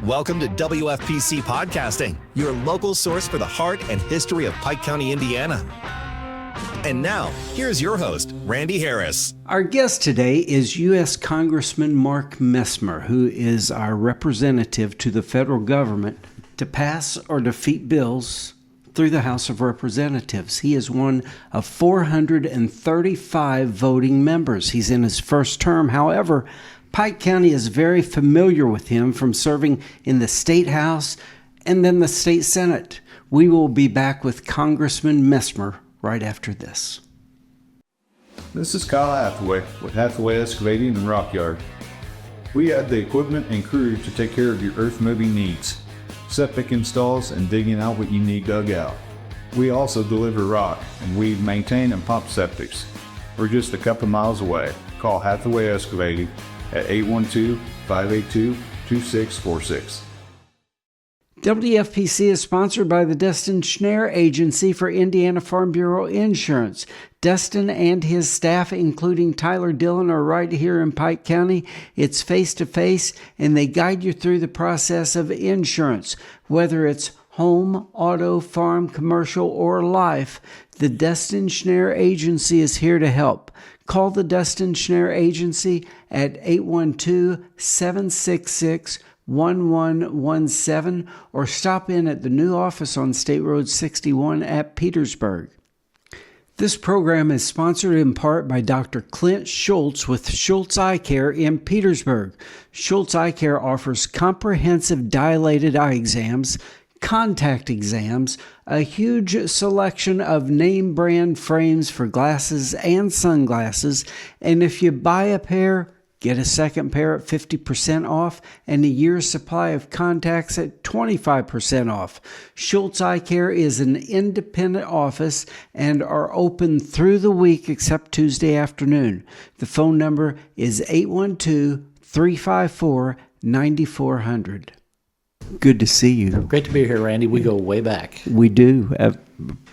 Welcome to WFPC Podcasting, your local source for the heart and history of Pike County, Indiana. And now, here's your host, Randy Harris. Our guest today is US Congressman Mark Messmer, who is our representative to the federal government to pass or defeat bills through the House of Representatives. He is one of 435 voting members. He's in his first term. However, Pike County is very familiar with him from serving in the State House and then the State Senate. We will be back with Congressman Messmer right after this. This is Kyle Hathaway with Hathaway Excavating and Rock Yard. We have the equipment and crew to take care of your earth-moving needs, septic installs, and digging out what you need dug out. We also deliver rock, and we maintain and pump septics. We're just a couple miles away. Call Hathaway Excavating at 812-582-2646. WFPC is sponsored by the Dustin Schnare Agency for Indiana Farm Bureau Insurance. Dustin and his staff, including Tyler Dillon, are right here in Pike County. It's face-to-face, and they guide you through the process of insurance. Whether it's home, auto, farm, commercial, or life, the Dustin Schnare Agency is here to help. Call the Dustin Schnare Agency at 812-766-1117 or stop in at the new office on State Road 61 at Petersburg. This program is sponsored in part by Dr. Clint Schultz with Schultz Eye Care in Petersburg. Schultz Eye Care offers comprehensive dilated eye exams, contact exams, a huge selection of name brand frames for glasses and sunglasses, and if you buy a pair, get a second pair at 50% off and a year's supply of contacts at 25% off. Schultz Eye Care is an independent office and are open through the week except Tuesday afternoon. The phone number is 812-354-9400. Good to see you. Great to be here, Randy. We go way back. We do.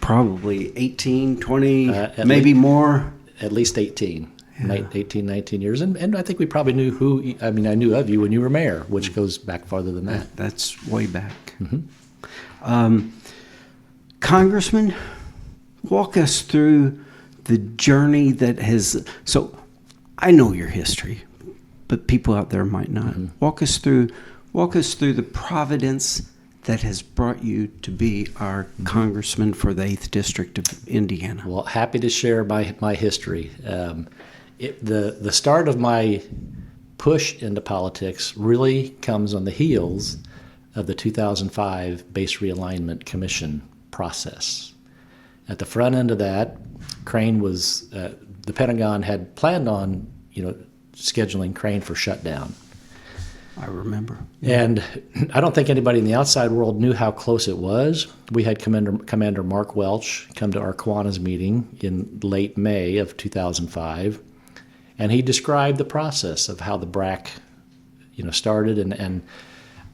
Probably 18, 20, maybe more. At least 18. Yeah. 18, 19 years. And I think we probably knew I knew of you when you were mayor, which goes back farther than that. That's way back. Mm-hmm. Congressman, walk us through the journey that has... So, I know your history, but people out there might not. Mm-hmm. Walk us through the providence that has brought you to be our congressman for the 8th District of Indiana. Well, happy to share my history. The start of my push into politics really comes on the heels of the 2005 Base Realignment Commission process. At the front end of that, Crane was, the Pentagon had planned on, scheduling Crane for shutdown. I remember. And I don't think anybody in the outside world knew how close it was. We had Commander Mark Welch come to our Kiwanis meeting in late May of 2005, and he described the process of how the BRAC, started. And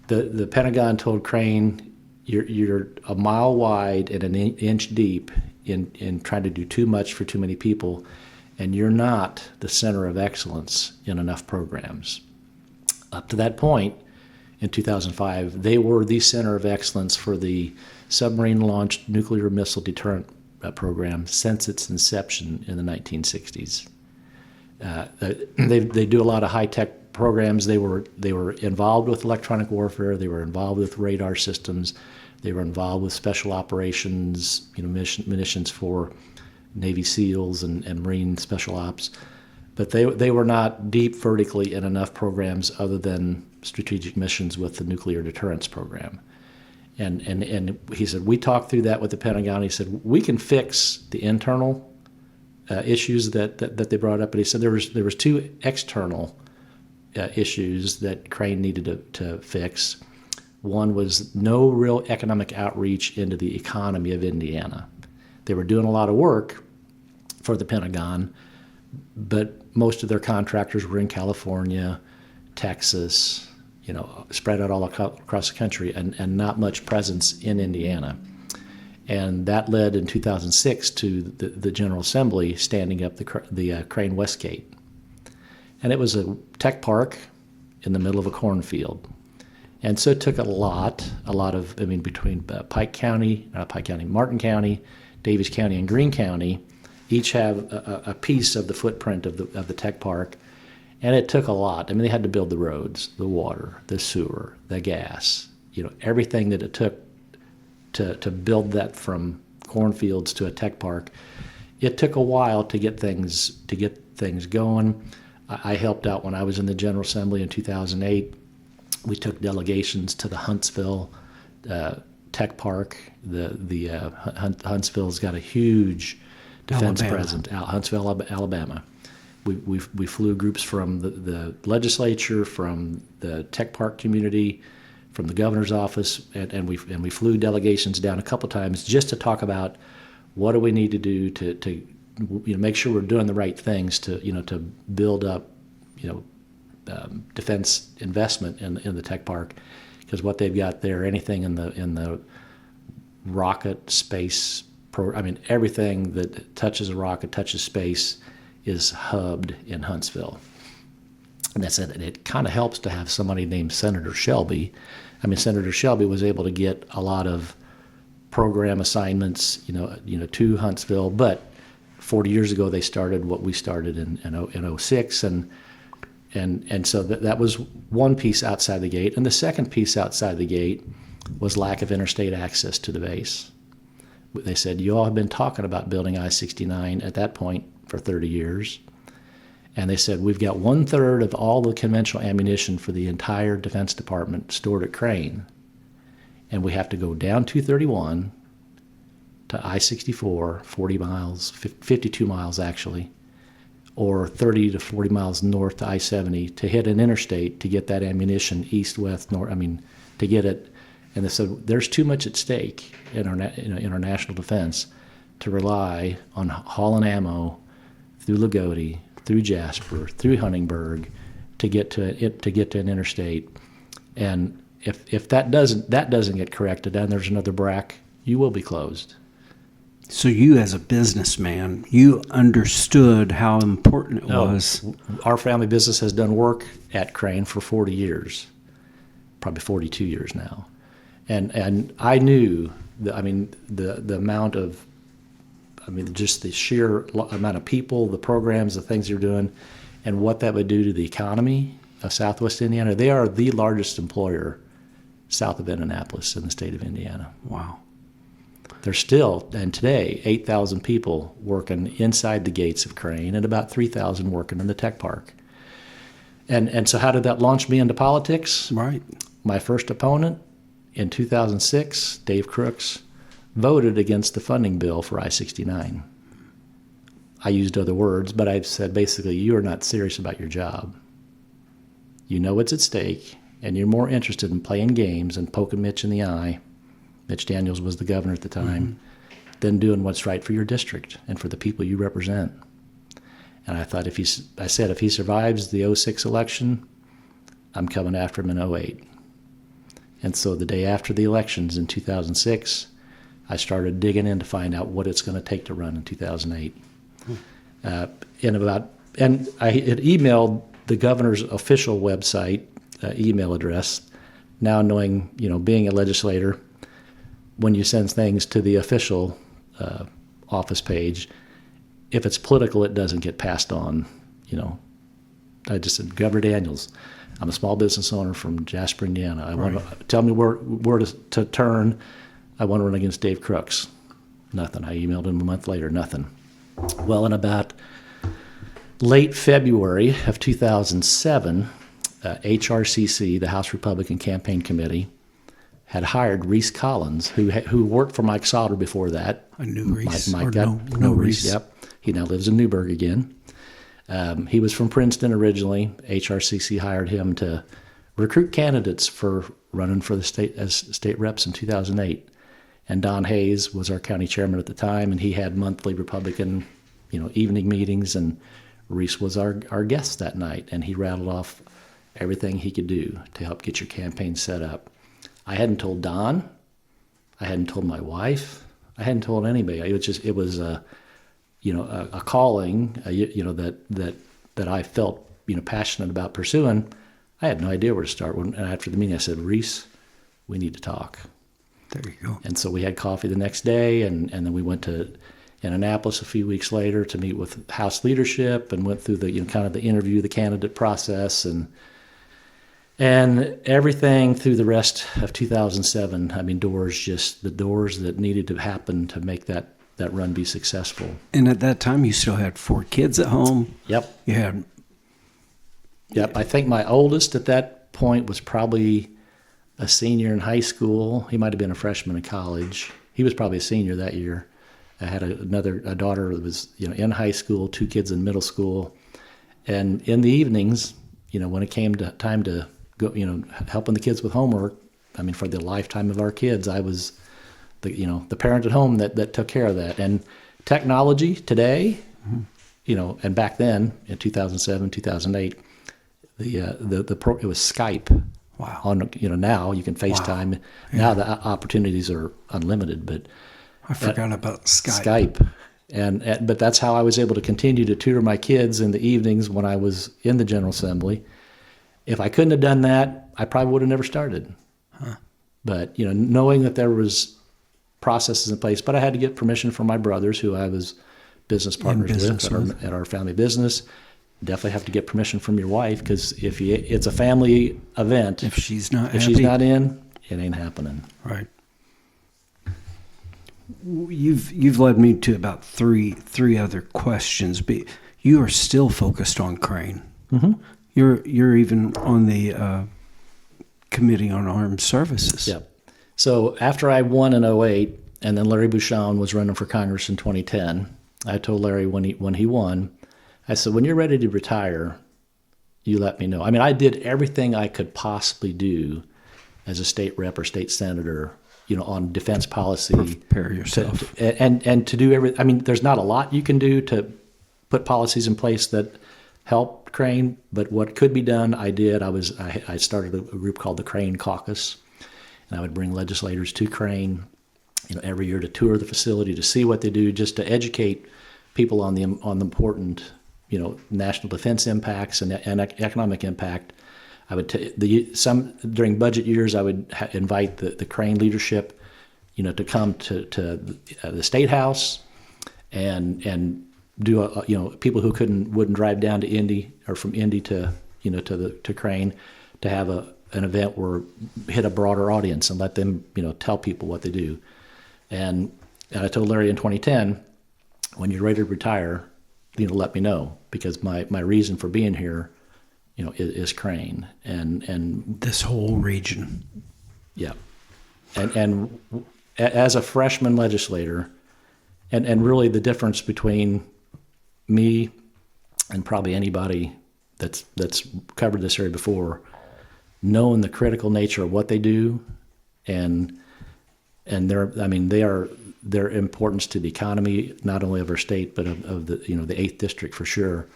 the Pentagon told Crane, you're a mile wide and an inch deep in trying to do too much for too many people, and you're not the center of excellence in enough programs. Up to that point, in 2005, they were the center of excellence for the submarine-launched nuclear missile deterrent program since its inception in the 1960s. They do a lot of high-tech programs. They were involved with electronic warfare. They were involved with radar systems. They were involved with special operations, munitions for Navy SEALs and Marine special ops. But they were not deep vertically in enough programs other than strategic missions with the nuclear deterrence program. And he said, we talked through that with the Pentagon. He said, we can fix the internal issues that they brought up. But he said there was two external issues that Crane needed to fix. One was no real economic outreach into the economy of Indiana. They were doing a lot of work for the Pentagon, but most of their contractors were in California, Texas, spread out all across the country, and not much presence in Indiana. And that led in 2006 to the General Assembly standing up the Crane Westgate. And it was a tech park in the middle of a cornfield. And so it took a lot of, between Martin County, Davies County, and Greene County, each have a piece of the footprint of the tech park. And it took a lot. They had to build the roads, the water, the sewer, the gas, everything that it took to build that from cornfields to a tech park. It took a while to get things going. I helped out when I was in the General Assembly in 2008. We took delegations to the Huntsville Tech Park. Huntsville's got a huge defense presence out Huntsville, Alabama. We flew groups from the legislature, from the tech park community, from the governor's office, and we flew delegations down a couple times just to talk about what do we need to do to make sure we're doing the right things to build up defense investment in the tech park, because what they've got there, anything in the rocket space everything that touches a rocket, touches space, is hubbed in Huntsville. And that's it. It kind of helps to have somebody named Senator Shelby. Senator Shelby was able to get a lot of program assignments, to Huntsville. But 40 years ago, they started what we started in 06, and so that was one piece outside the gate. And the second piece outside the gate was lack of interstate access to the base. They said, you all have been talking about building I-69 at that point for 30 years. And they said, we've got 1/3 of all the conventional ammunition for the entire Defense Department stored at Crane. And we have to go down 231 to I-64, 40 miles, 52 miles actually, or 30 to 40 miles north to I-70 to hit an interstate to get that ammunition east, west, north, to get it. And they said, there's too much at stake in our national defense to rely on hauling ammo through Lagodi, through Jasper, through Huntingburg, to get to an interstate. And if that doesn't get corrected, and there's another BRAC, you will be closed. So you, as a businessman, you understood how important it was. Our family business has done work at Crane for 40 years, probably 42 years now, and I knew the amount of, just the sheer amount of people, the programs, the things you're doing, and what that would do to the economy of Southwest Indiana. They are the largest employer south of Indianapolis in the state of Indiana. Wow. There's still, and today, 8,000 people working inside the gates of Crane and about 3,000 working in the tech park. And so how did that launch me into politics? Right. My first opponent in 2006, Dave Crooks, voted against the funding bill for I-69. I used other words, but I said basically, you are not serious about your job. You know what's at stake, and you're more interested in playing games and poking Mitch in the eye. Mitch Daniels was the governor at the time, than doing what's right for your district and for the people you represent. And I thought, if he survives the 06 election, I'm coming after him in 08. And so the day after the elections in 2006, I started digging in to find out what it's going to take to run in 2008. And I had emailed the governor's official website email address. Now knowing, being a legislator, when you send things to the official office page, if it's political, it doesn't get passed on. I just said, Governor Daniels, I'm a small business owner from Jasper, Indiana. I want to tell me where to turn. I want to run against Dave Crooks. Nothing. I emailed him a month later. Nothing. Well, in about late February of 2007, HRCC, the House Republican Campaign Committee, had hired Reese Collins, who worked for Mike Sauter before that. I knew Reese. No Reese. Yep. He now lives in Newburgh again. He was from Princeton originally. HRCC hired him to recruit candidates for running for the state as state reps in 2008. And Don Hayes was our county chairman at the time, and he had monthly Republican, evening meetings, and Reese was our guest that night, and he rattled off everything he could do to help get your campaign set up. I hadn't told Don. I hadn't told my wife. I hadn't told anybody. It was a calling, that I felt, passionate about pursuing. I had no idea where to start. And after the meeting, I said, Reese, we need to talk. There you go. And so we had coffee the next day, and then we went to Annapolis a few weeks later to meet with House leadership and went through the kind of the interview, the candidate process, and everything through the rest of 2007. I mean, the doors that needed to happen to make that run be successful. And at that time, you still had 4 kids at home. Yep. You had. Yep. I think my oldest at that point was probably a senior in high school. He might have been a freshman in college. He was probably a senior that year. I had a daughter that was, in high school, 2 kids in middle school. And in the evenings, when it came to time to go, helping the kids with homework, I mean, for the lifetime of our kids, I was the parent at home that took care of that. And technology today, and back then in 2007, 2008, it was Skype. Wow. Now you can FaceTime. Wow. Yeah. Now the opportunities are unlimited, but I forgot about Skype. But that's how I was able to continue to tutor my kids in the evenings when I was in the General Assembly. If I couldn't have done that, I probably would have never started. Huh. But knowing that there was processes in place, but I had to get permission from my brothers, who I was business partners with at our family business. Definitely have to get permission from your wife, because if it's a family event, if she's not in, it ain't happening. Right. You've led me to about three other questions, but you are still focused on Crane. Mm-hmm. You're even on the Committee on Armed Services. Yeah. So after I won in 2008, and then Larry Bouchon was running for Congress in 2010, I told Larry when he won, I said, when you're ready to retire, you let me know. I mean, I did everything I could possibly do as a state rep or state senator, on defense policy. Prepare yourself. And to do everything. I mean, there's not a lot you can do to put policies in place that help Crane, but what could be done, I did. I started a group called the Crane Caucus, and I would bring legislators to Crane, every year to tour the facility, to see what they do, just to educate people on the important, national defense impacts and economic impact. I would during budget years, I would invite the Crane leadership, to come to the State House, and do people who wouldn't drive down to Indy, or from Indy to to Crane, to have an event where hit a broader audience and let them tell people what they do. And I told Larry in 2010, when you're ready to retire, let me know, because my reason for being here, is Crane and this whole region. Yeah. And as a freshman legislator, and really the difference between me and probably anybody that's covered this area before, knowing the critical nature of what they do, and their importance to the economy, not only of our state, but of the the 8th district for sure.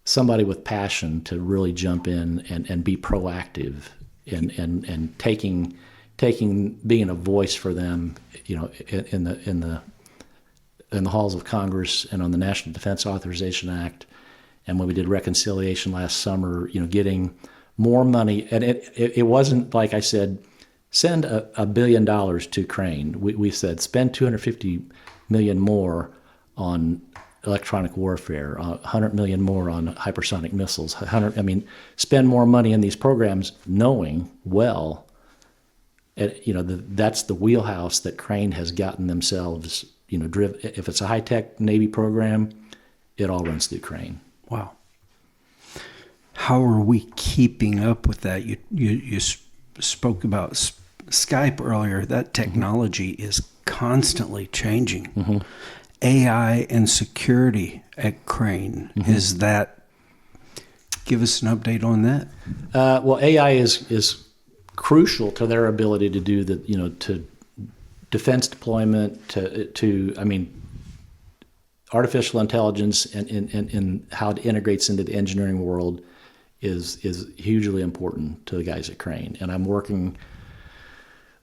Somebody with passion to really jump in and be proactive and taking being a voice for them, in the halls of Congress and on the National Defense Authorization Act. And when we did reconciliation last summer, getting more money, and it wasn't like I said, send $1 billion to Crane. We said spend $250 million more on electronic warfare, $100 million more on hypersonic missiles. Spend more money in these programs, knowing well, that's the wheelhouse that Crane has gotten themselves. Driven. If it's a high-tech Navy program, it all runs through Crane. Wow. How are we keeping up with that? You spoke about Skype earlier. That technology is constantly changing. Mm-hmm. AI and security at Crane. Mm-hmm. Is that? Give us an update on that. Well, AI is crucial to their ability to do to defense deployment, to artificial intelligence and how it integrates into the engineering world is hugely important to the guys at Crane. And I'm working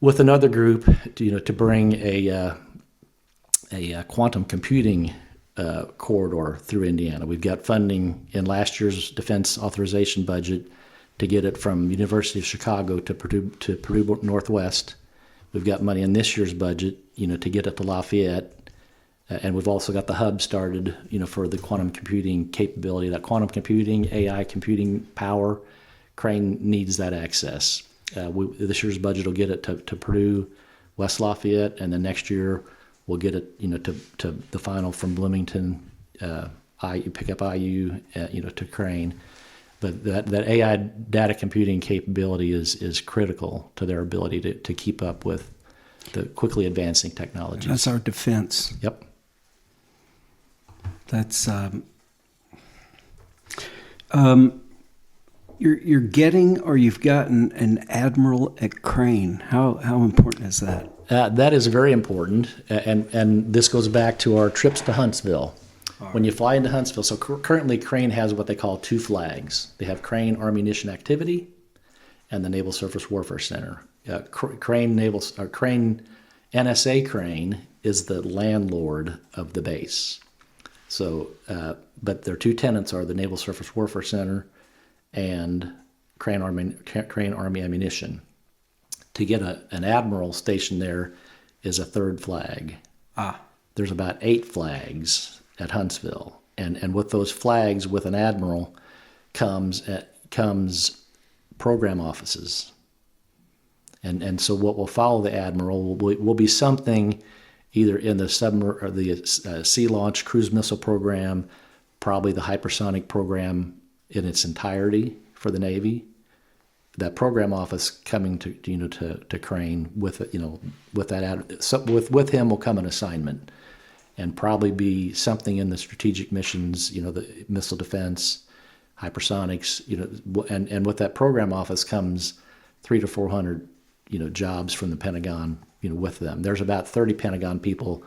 with another group to bring a quantum computing corridor through Indiana. We've got funding in last year's defense authorization budget to get it from University of Chicago to Purdue Northwest. We've got money in this year's budget, to get it to Lafayette. And we've also got the hub started, for the quantum computing capability. That quantum computing, AI computing power, Crane needs that access. This year's budget will get it to Purdue, West Lafayette, and then next year we'll get it, to the final from Bloomington, pick up IU, to Crane. But that AI data computing capability is critical to their ability to keep up with the quickly advancing technologies. That's our defense. Yep. That's you're getting, or you've gotten, an admiral at Crane. How important is that? That is very important, and this goes back to our trips to Huntsville. When you fly into Huntsville, so currently Crane has what they call two flags. They have Crane Army Mission Activity and the Naval Surface Warfare Center. Crane NSA Crane is the landlord of the base. So, but their two tenants are the Naval Surface Warfare Center and Crane Army Ammunition. To get an admiral stationed there is a third flag. There's about 8 flags at Huntsville, and with those flags, with an admiral, comes program offices, and so what will follow the admiral will be something either in the sea launch cruise missile program, probably the hypersonic program in its entirety for the Navy. That program office coming to Crane with him will come an assignment. And probably be something in the strategic missions, the missile defense, hypersonics, and with that program office comes 300 to 400, jobs from the Pentagon, with them. There's about 30 Pentagon people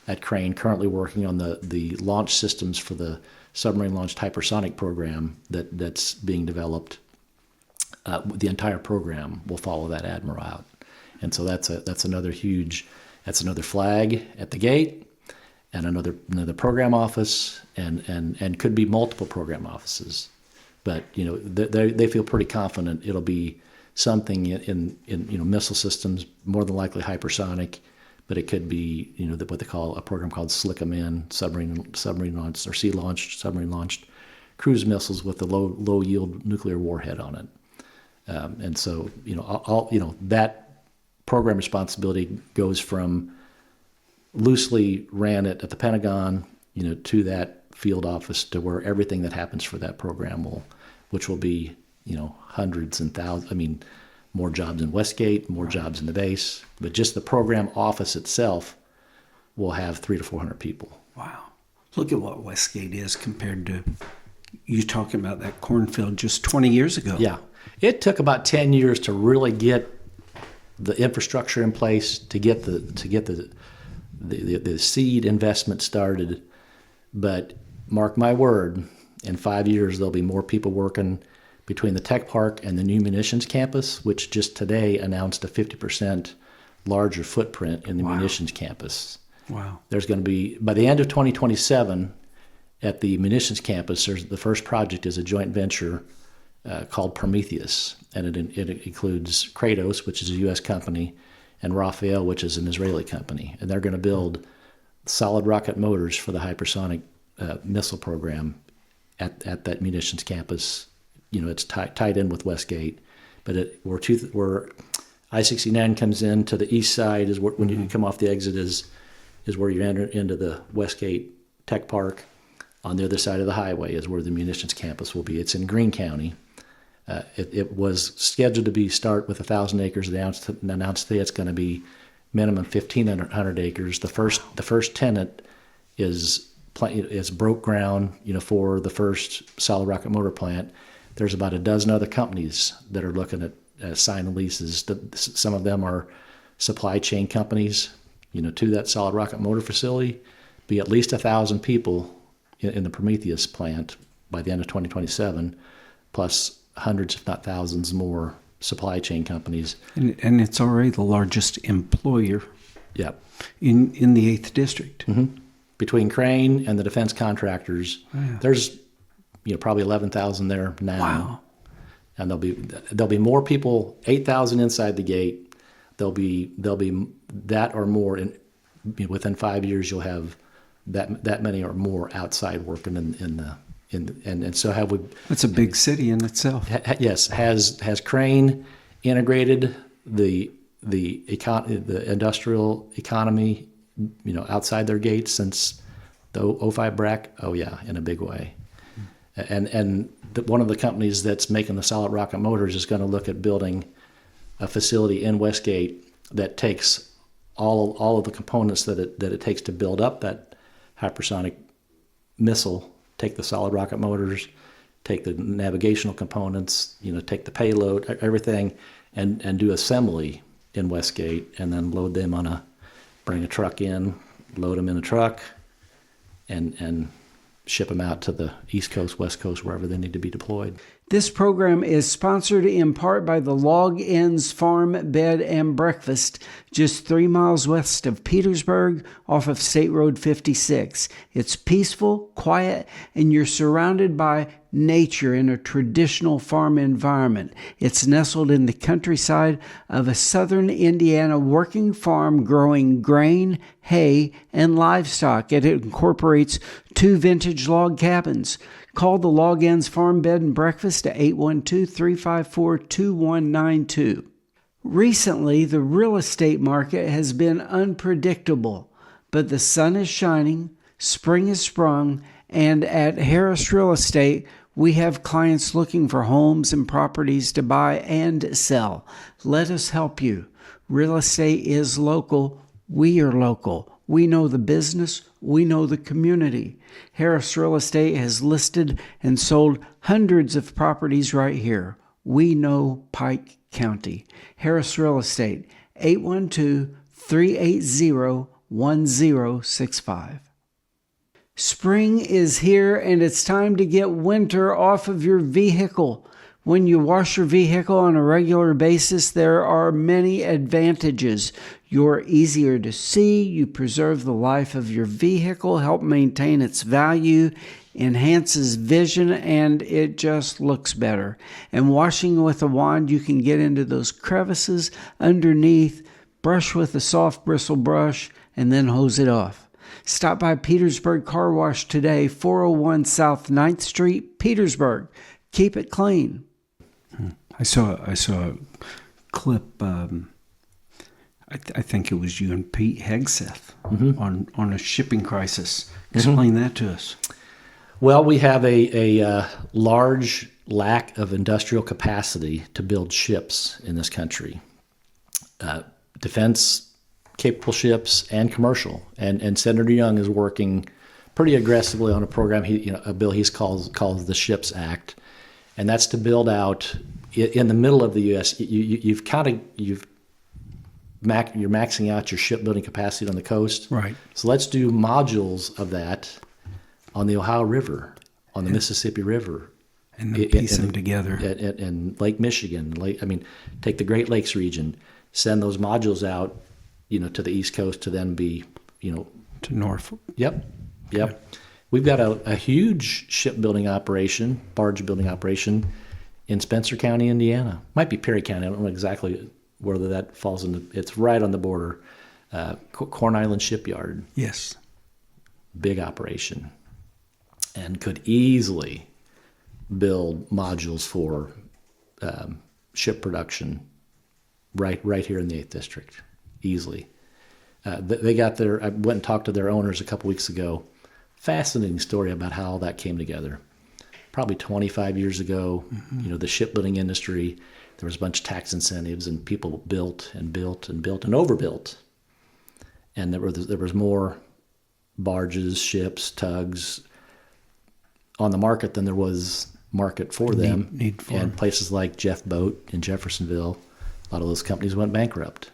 at Crane currently working on the launch systems for the submarine launched hypersonic program that's being developed. The entire program will follow that admiral out, and so that's another flag at the gate. And another program office, and could be multiple program offices, but they feel pretty confident it'll be something in missile systems, more than likely hypersonic, but it could be what they call a program called SLCM-N, submarine launched or sea launched submarine launched cruise missiles with a low yield nuclear warhead on it, and so that program responsibility goes from loosely ran it at the Pentagon, to that field office, to where everything that happens for that program which will be, hundreds and thousands. More jobs in Westgate, more jobs in the base, but just the program office itself will have 300 to 400 people. Wow! Look at what Westgate is compared to you talking about that cornfield just 20 years ago. Yeah, it took about 10 years to really get the infrastructure in place, to get the seed investment started, but mark my word, in 5 years there'll be more people working between the tech park and the new munitions campus, which just today announced a 50% larger footprint in the munitions campus. Wow. There's going to be, by the end of 2027, at the munitions campus, the first project is a joint venture called Prometheus, and it includes Kratos, which is a U.S. company, and Rafael, which is an Israeli company. And they're going to build solid rocket motors for the hypersonic missile program at that munitions campus. It's tied in with Westgate, but where I-69 comes in to the east side is when you come off the exit is where you enter into the Westgate Tech Park. On the other side of the highway is where the munitions campus will be. It's in Greene County. It was scheduled to start with 1,000 acres. They announced today it's going to be minimum 1,500 acres. The first tenant is broke ground, for the first solid rocket motor plant. There's about a dozen other companies that are looking at signing leases. Some of them are supply chain companies, to that solid rocket motor facility. Be at least 1,000 people in the Prometheus plant by the end of 2027, plus hundreds, if not thousands, more supply chain companies. And it's already the largest employer. Yep. In the 8th District. Mm-hmm. Between Crane and the defense contractors, there's probably 11,000 there now. Wow. and there'll be more people, 8,000 inside the gate. There'll be that or more, and within 5 years you'll have that many or more outside working and so have we. It's a big city in itself. Yes, has Crane integrated the industrial economy, outside their gates since the 05 BRAC? Oh yeah, in a big way. And one of the companies that's making the solid rocket motors is going to look at building a facility in Westgate that takes all of the components that it takes to build up that hypersonic missile, take the solid rocket motors, take the navigational components, take the payload, everything, and do assembly in Westgate, and then load them bring a truck in, load them in a truck, and ship them out to the East Coast, West Coast, wherever they need to be deployed. This program is sponsored in part by the Log Inns Farm, Bed, and Breakfast, just 3 miles west of Petersburg off of State Road 56. It's peaceful, quiet, and you're surrounded by nature in a traditional farm environment. It's nestled in the countryside of a southern Indiana working farm growing grain, hay, and livestock. It incorporates 2 vintage log cabins. Call the Log Inns Farm, Bed, and Breakfast at 812-354-2192. Recently, the real estate market has been unpredictable, but the sun is shining, spring has sprung, and at Harris Real Estate, we have clients looking for homes and properties to buy and sell. Let us help you. Real estate is local. We are local. We know the business. We know the community. Harris Real Estate has listed and sold hundreds of properties right here. We know Pike County. Harris Real Estate, 812-380-1065. Spring is here, and it's time to get winter off of your vehicle. When you wash your vehicle on a regular basis, there are many advantages. You're easier to see, you preserve the life of your vehicle, help maintain its value, enhances vision, and it just looks better. And washing with a wand, you can get into those crevices underneath, brush with a soft bristle brush, and then hose it off. Stop by Petersburg Car Wash today, 401 South 9th Street, Petersburg. Keep it clean. I saw a clip. I think it was you and Pete Hegseth on a shipping crisis. Explain that to us. Well, we have a large lack of industrial capacity to build ships in this country. Defense capable ships and commercial. And Senator Young is working pretty aggressively on a program, a bill he calls the SHIPS Act, and that's to build out in the middle of the U.S. You're maxing out your shipbuilding capacity on the coast. Right. So let's do modules of that on the Ohio River, on the Mississippi River. And then piece them together. And Lake Michigan, take the Great Lakes region, send those modules out, to the East Coast to then be, to Norfolk. Yep. We've got a huge shipbuilding operation, barge building operation in Spencer County, Indiana. Might be Perry County. I don't know exactly whether that falls into. It's right on the border. Corn Island Shipyard. Yes. Big operation, and could easily build modules for ship production right here in the 8th District. Easily. They got their. I went and talked to their owners a couple weeks ago. Fascinating story about how all that came together. Probably 25 years ago, the shipbuilding industry, there was a bunch of tax incentives, and people built and built and built and overbuilt. And there was more barges, ships, tugs on the market than there was market for them. Need for and places like Jeff Boat in Jeffersonville, a lot of those companies went bankrupt.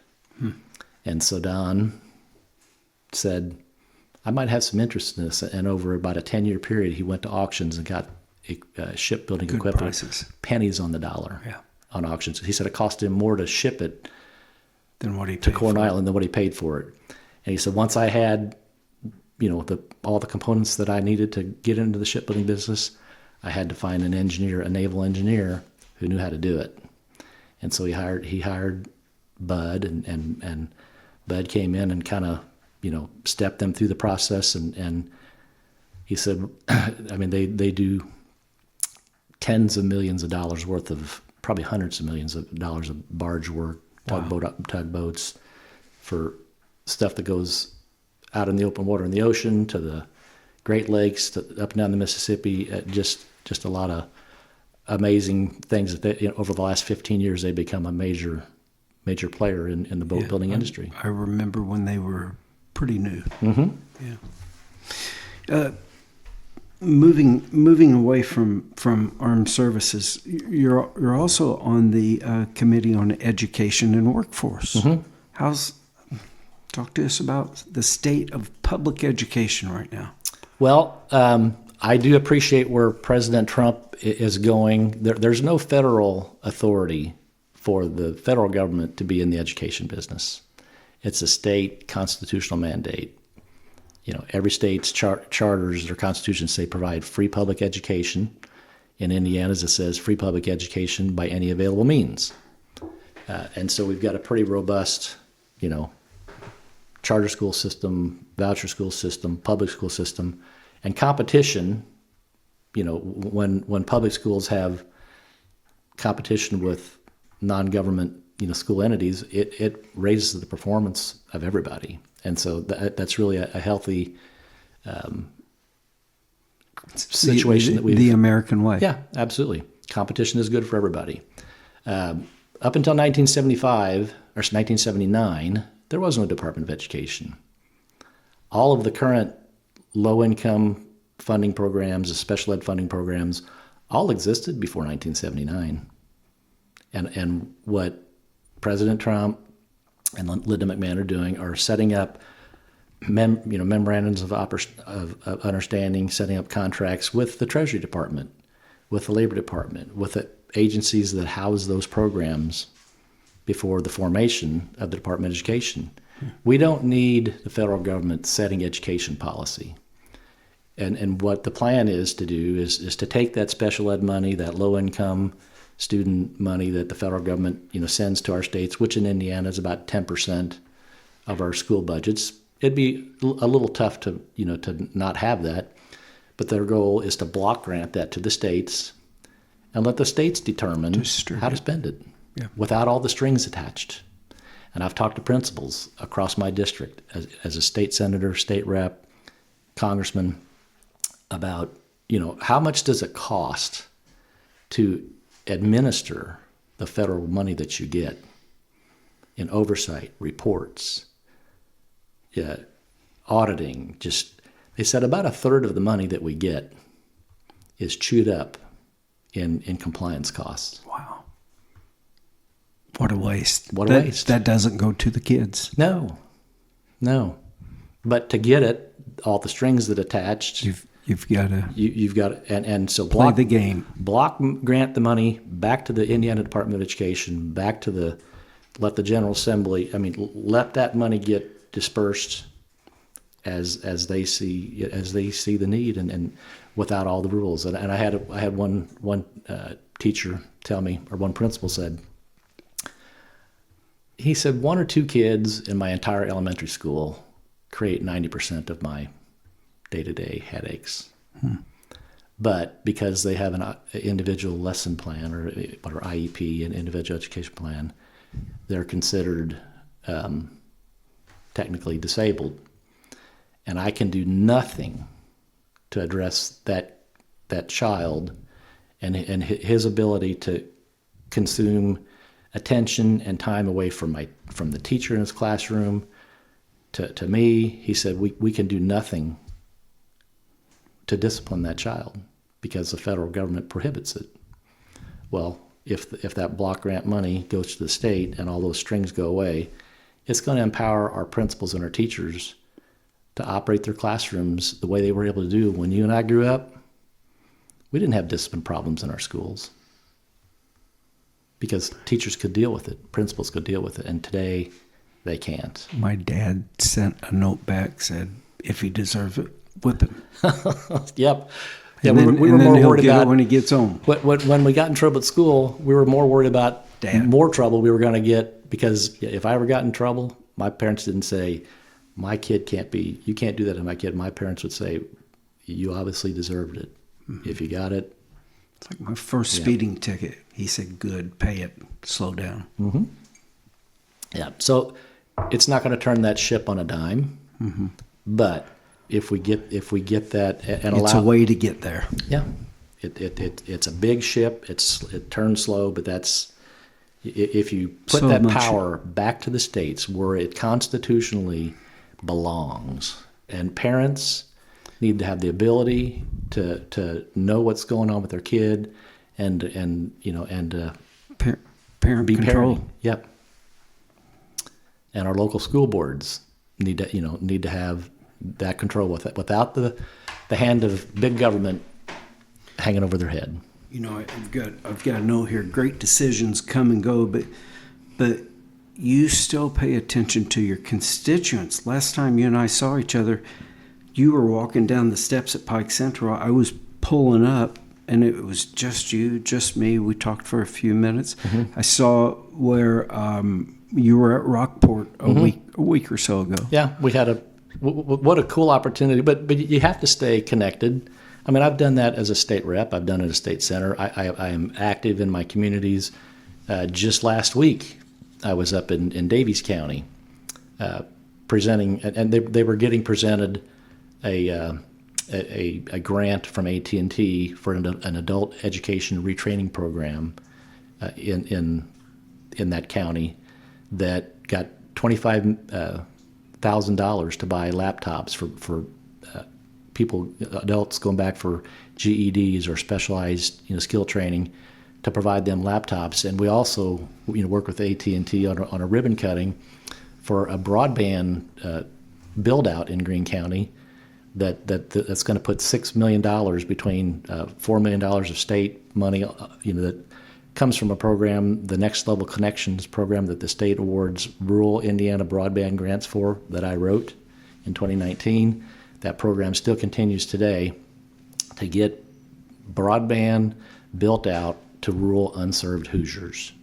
And so Don said, I might have some interest in this. And over about a 10-year period, he went to auctions and got shipbuilding Good equipment, prices. Pennies on the dollar on auctions. He said it cost him more to ship it than what he to paid Corn for. Island than what he paid for it. And he said, once I had, all the components that I needed to get into the shipbuilding business, I had to find an engineer, a naval engineer, who knew how to do it. And so he hired Bud, and Bud came in and kind of, stepped them through the process. And he said, I mean, they do tens of millions of dollars worth of, probably hundreds of millions of dollars of barge work, tugboats, for stuff that goes out in the open water in the ocean to the Great Lakes, to up and down the Mississippi. Just a lot of amazing things that over the last 15 years they've become a major player in the boat building industry. I remember when they were pretty new. Mm-hmm. Yeah. Moving away from armed services, you're also on the committee on education and workforce. Mm-hmm. Talk to us about the state of public education right now. Well, I do appreciate where President Trump is going. There's no federal authority for the federal government to be in the education business. It's a state constitutional mandate. Every state's charters or constitutions say provide free public education. In Indiana's, it says free public education by any available means. And so we've got a pretty robust, charter school system, voucher school system, public school system, and competition. When public schools have competition with non-government, school entities, it raises the performance of everybody. And so that's really a healthy situation that we've... The American way. Yeah, absolutely. Competition is good for everybody. Up until 1975, or 1979, there was no Department of Education. All of the current low-income funding programs, the special ed funding programs, all existed before 1979. And what President Trump and Linda McMahon are doing are setting up memorandums of understanding, setting up contracts with the Treasury Department, with the Labor Department, with the agencies that house those programs before the formation of the Department of Education. We don't need the federal government setting education policy. And what the plan is to do is to take that special ed money, that low-income student money that the federal government sends to our states, which in Indiana is about 10% of our school budgets. It'd be a little tough to not have that, but their goal is to block grant that to the states and let the states determine how to spend it without all the strings attached. And I've talked to principals across my district as a state senator, state rep, congressman about how much does it cost to administer the federal money that you get in oversight, reports, auditing. They said about a third of the money that we get is chewed up in compliance costs. Wow. What a waste. What a waste. That doesn't go to the kids. No. But to get it, all the strings that attached. You've got to. You've got to, and so play the game. Block grant the money back to the Indiana Department of Education, back to let the General Assembly. Let that money get dispersed as they see the need, and without all the rules. And I had one teacher tell me, or one principal said. He said 1 or 2 kids in my entire elementary school create 90% of my day-to-day headaches. But because they have an individual lesson plan or IEP, an individual education plan, they're considered technically disabled. And I can do nothing to address that child and his ability to consume attention and time away from the teacher in his classroom to me. He said we can do nothing to discipline that child because the federal government prohibits it. Well, if that block grant money goes to the state and all those strings go away, it's going to empower our principals and our teachers to operate their classrooms the way they were able to do. When you and I grew up, we didn't have discipline problems in our schools because teachers could deal with it, principals could deal with it, and today they can't. My dad sent a note back, said, if he deserves it, whip him. Yep. Yeah, And then, we were and then more he'll worried get about it when he gets home. when we got in trouble at school. We were more worried about Dad. more trouble we were going to get, because if I ever got in trouble, my parents didn't say, "My kid you can't do that to my kid." My parents would say, "You obviously deserved it. If you got it." It's like my first speeding ticket. He said, "Good, pay it. Slow down." Yeah. So it's not going to turn that ship on a dime, but if we get that and It's allow, a way to get there. yeah, it's a big ship. It turns slow, but that's if you put So that much- power back to the states where it constitutionally belongs, and parents need to have the ability to know what's going on with their kid, and Parent be control. parenting. Yep. And our local school boards need to have that control with it, without the hand of big government hanging over their head. You know, I've got a note here. Great decisions come and go, but you still pay attention to your constituents. Last time you and I saw each other, you were walking down the steps at Pike Central. I was pulling up, and it was just you, just me. We talked for a few minutes. I saw where you were at Rockport a week or so ago. Yeah, we had what a cool opportunity. But you have to stay connected. I mean, I've done that as a state rep. I've done it as a state senator. I am active in my communities. Just last week, I was up in Davies County presenting, and they were getting presented a grant from AT&T for an adult education retraining program in that county that got $25,000 to buy laptops for people, adults going back for GEDs or specialized skill training, to provide them laptops. And we also work with AT&T on a ribbon cutting for a broadband build out in Greene County that's going to put $6 million between $4 million of state money, that comes from a program, the Next Level Connections program, that the state awards rural Indiana broadband grants for, that I wrote in 2019. That program still continues today to get broadband built out to rural unserved Hoosiers,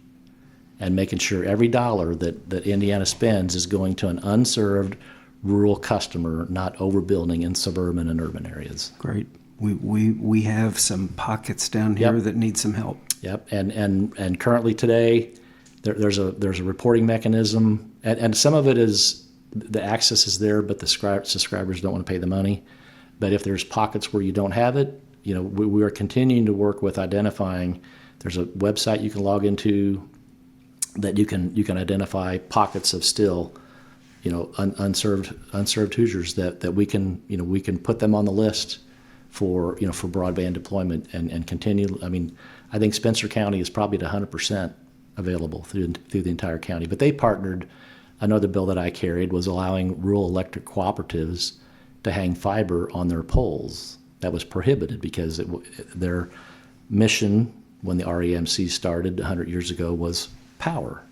and making sure every dollar that Indiana spends is going to an unserved rural customer, not overbuilding in suburban and urban areas. Great. We have some pockets down here that need some help. Yep. And currently today, there's a reporting mechanism, and some of it is the access is there, but the subscribers don't want to pay the money. But if there's pockets where you don't have it, we are continuing to work with identifying. There's a website you can log into that you can identify pockets of still, unserved Hoosiers that we can put them on the list for broadband deployment and continue. I mean, I think Spencer County is probably at 100% available through the entire county. But they partnered. Another bill that I carried was allowing rural electric cooperatives to hang fiber on their poles. That was prohibited because their mission when the REMC started 100 years ago was power.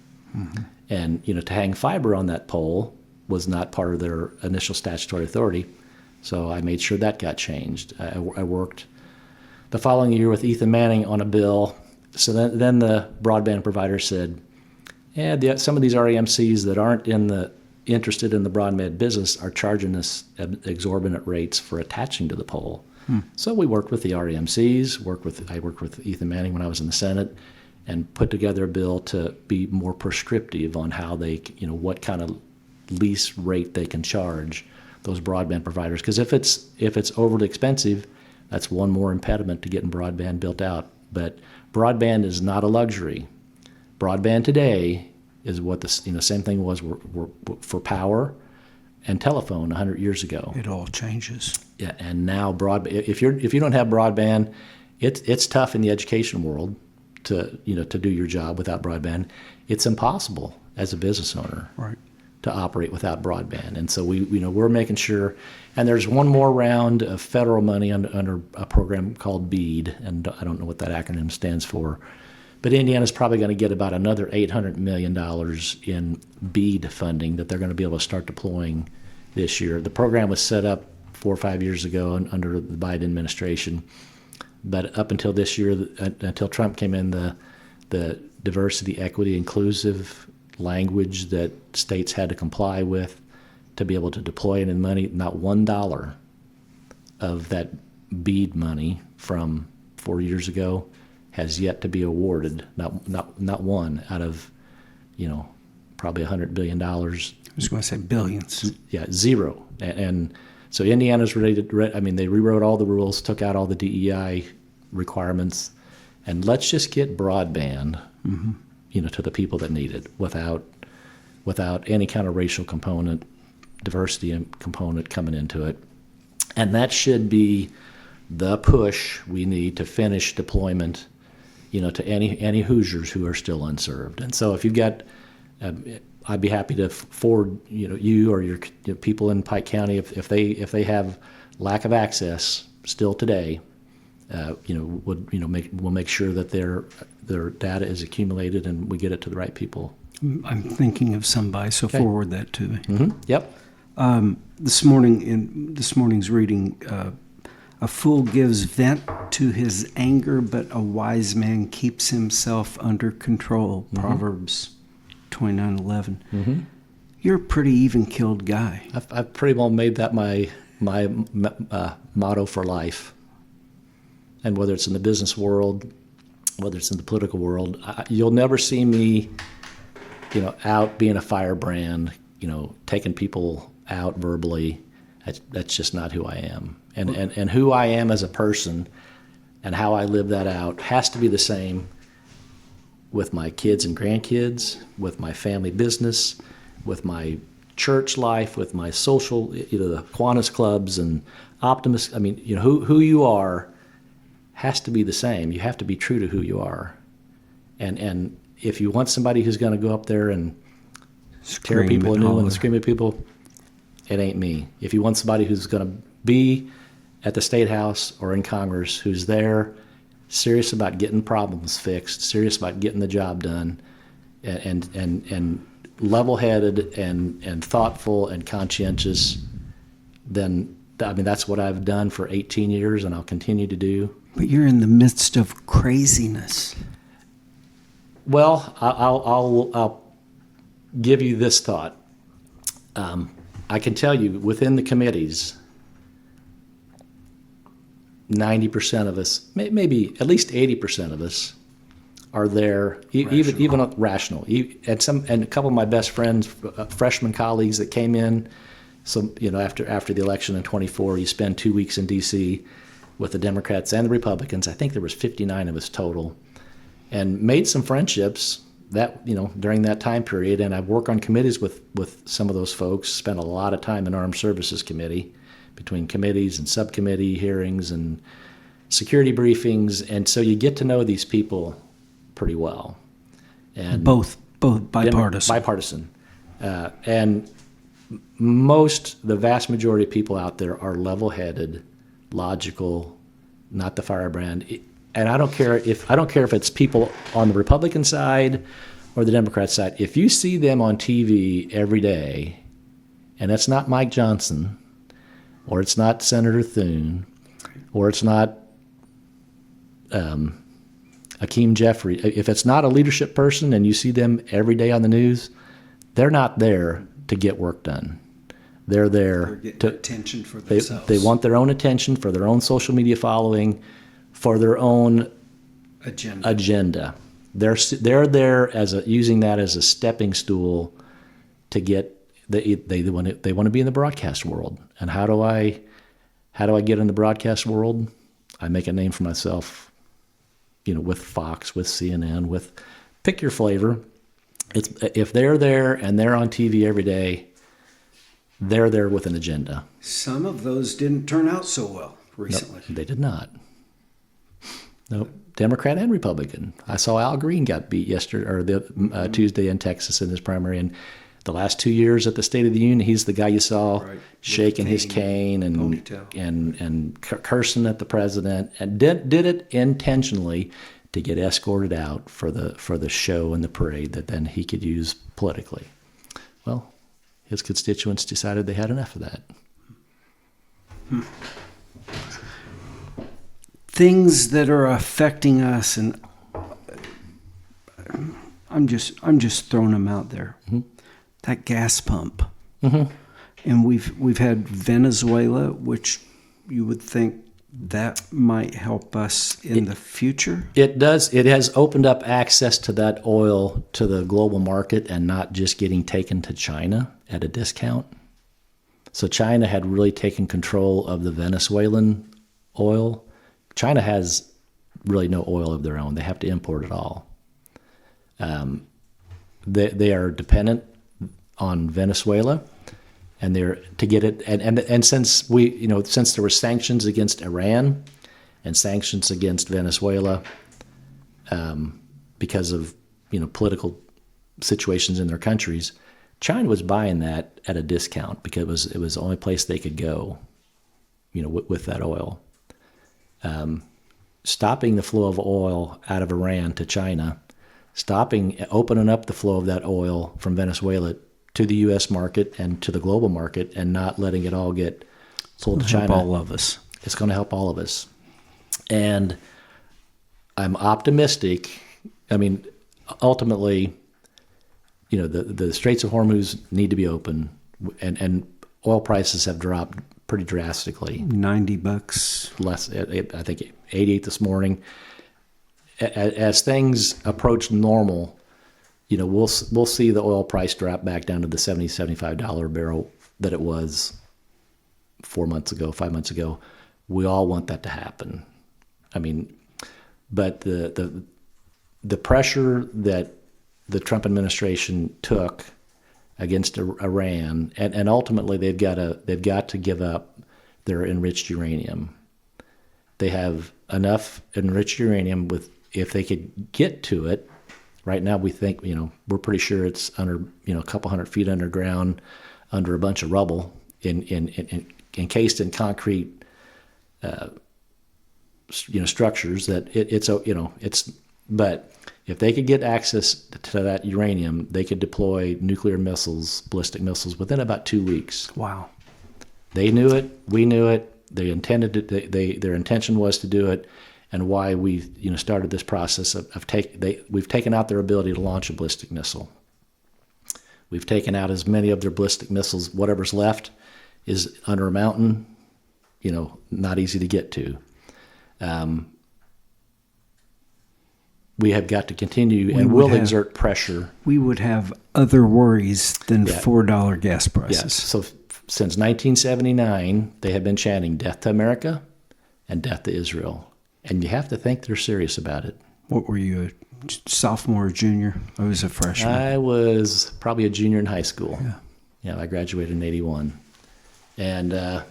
And to hang fiber on that pole was not part of their initial statutory authority. So I made sure that got changed. I worked the following year with Ethan Manning on a bill. So then the broadband provider said, yeah, some of these REMCs that aren't interested in the broadband business are charging us exorbitant rates for attaching to the pole. So we worked with the REMCs, I worked with Ethan Manning when I was in the Senate, and put together a bill to be more prescriptive on how they, what kind of lease rate they can charge those broadband providers. Because if it's overly expensive, that's one more impediment to getting broadband built out. But broadband is not a luxury. Broadband today is what the same thing was for power and telephone 100 years ago. It all changes. Yeah, and now if you don't have broadband, it's tough in the education world to do your job without broadband. It's impossible as a business owner to operate without broadband. And so we're making sure. And there's one more round of federal money under a program called BEAD, and I don't know what that acronym stands for. But Indiana's probably going to get about another $800 million in BEAD funding that they're going to be able to start deploying this year. The program was set up 4 or 5 years ago under the Biden administration, But up until this year, until Trump came in, the diversity, equity, inclusive language that states had to comply with to be able to deploy it in money, not $1 of that BEAD money from 4 years ago has yet to be awarded. Not one out of, probably $100 billion. I was going to say billions. Yeah, zero. And so Indiana's ready to, they rewrote all the rules, took out all the DEI requirements, and let's just get broadband, to the people that need it without any kind of racial component, diversity component coming into it. And that should be the push we need to finish deployment, to any Hoosiers who are still unserved. And so if you've got, I'd be happy to forward, you or your people in Pike County, if they have lack of access still today, we'll make sure that their data is accumulated and we get it to the right people. I'm thinking of somebody, so forward that to me. Mm-hmm. Yep. This morning in this morning's reading, a fool gives vent to his anger, but a wise man keeps himself under control. Proverbs 29:11. Mm-hmm. You're a pretty even-keeled guy. I've pretty well made that my motto for life. And whether it's in the business world, whether it's in the political world, you'll never see me, out being a firebrand, taking people out verbally. That's just not who I am. And who I am as a person and how I live that out has to be the same with my kids and grandkids, with my family business, with my church life, with my social, the Kiwanis clubs and Optimists. Who you are has to be the same. You have to be true to who you are. And if you want somebody who's going to go up there and tear people a new one and scream at people, it ain't me. If you want somebody who's going to be at the State House or in Congress, who's there, serious about getting problems fixed, serious about getting the job done, and level-headed and thoughtful and conscientious, then that's what I've done for 18 years and I'll continue to do. But you're in the midst of craziness. Well, I'll give you this thought. I can tell you within the committees, 90% of us, maybe at least 80% of us, are there, even rational. And a couple of my best friends, freshman colleagues that came in. So after the election in 24, you spend 2 weeks in D.C. with the Democrats and the Republicans. I think there was 59 of us total, and made some friendships that during that time period. And I've worked on committees with some of those folks. Spent a lot of time in Armed Services Committee, between committees and subcommittee hearings and security briefings, and so you get to know these people pretty well. And both bipartisan. Bipartisan, and the vast majority of people out there are level-headed, logical, not the firebrand. And I don't care if it's people on the Republican side or the Democrat side. If you see them on TV every day, and it's not Mike Johnson, or it's not Senator Thune, or it's not Hakeem Jeffrey, if it's not a leadership person and you see them every day on the news, they're not there to get work done. They're there to attention for themselves. They want their own attention for their own social media following, for their own agenda. They're there using that as a stepping stool to get. They want to be in the broadcast world. And how do I get in the broadcast world? I make a name for myself, with Fox, with CNN, pick your flavor. If they're there and they're on TV every day, they're there with an agenda. Some of those didn't turn out so well recently. Nope, they did not. Nope. Democrat and Republican. I saw Al Green got beat Tuesday in Texas in his primary, and the last 2 years at the State of the Union, he's the guy you saw shaking his cane and cursing at the president, and did it intentionally to get escorted out for the show and the parade that then he could use politically. Well, his constituents decided they had enough of that. things that are affecting us, and I'm just throwing them out there. Mm-hmm. That gas pump, mm-hmm. and we've had Venezuela, which you would think that might help us in the future. It does. It has opened up access to that oil to the global market and not just getting taken to China at a discount. So China had really taken control of the Venezuelan oil. China has really no oil of their own. They have to import it all. They are dependent on Venezuela, and they're to get it. And since since there were sanctions against Iran and sanctions against Venezuela because of political situations in their countries, China was buying that at a discount because it was the only place they could go, with that oil. Stopping the flow of oil out of Iran to China, opening up the flow of that oil from Venezuela to the U.S. market and to the global market, and not letting it all get sold to China. Help all of us. It's going to help all of us. And I'm optimistic. I mean, ultimately, the Straits of Hormuz need to be open, and oil prices have dropped pretty drastically. $90. Less, I think 88 this morning. As things approach normal, we'll see the oil price drop back down to the $70, $75 a barrel that it was 5 months ago. We all want that to happen. I mean, but the pressure that the Trump administration took against Iran, and ultimately they've got to give up their enriched uranium. They have enough enriched uranium if they could get to it. Right now, we think we're pretty sure it's under a couple 100 feet underground, under a bunch of rubble, encased in concrete, structures. But if they could get access to that uranium, they could deploy nuclear missiles, ballistic missiles, within about 2 weeks. Wow! They knew it. We knew it. They intended it. Their intention was to do it. And why we've started this process we've taken out their ability to launch a ballistic missile. We've taken out as many of their ballistic missiles. Whatever's left is under a mountain, not easy to get to. We have got to continue and will exert pressure. We would have other worries than $4 gas prices. Yes. So since 1979, they have been chanting "Death to America" and "Death to Israel." And you have to think they're serious about it. What were you, a sophomore or junior? I was a freshman. I was probably a junior in high school. Yeah, I graduated in 81. And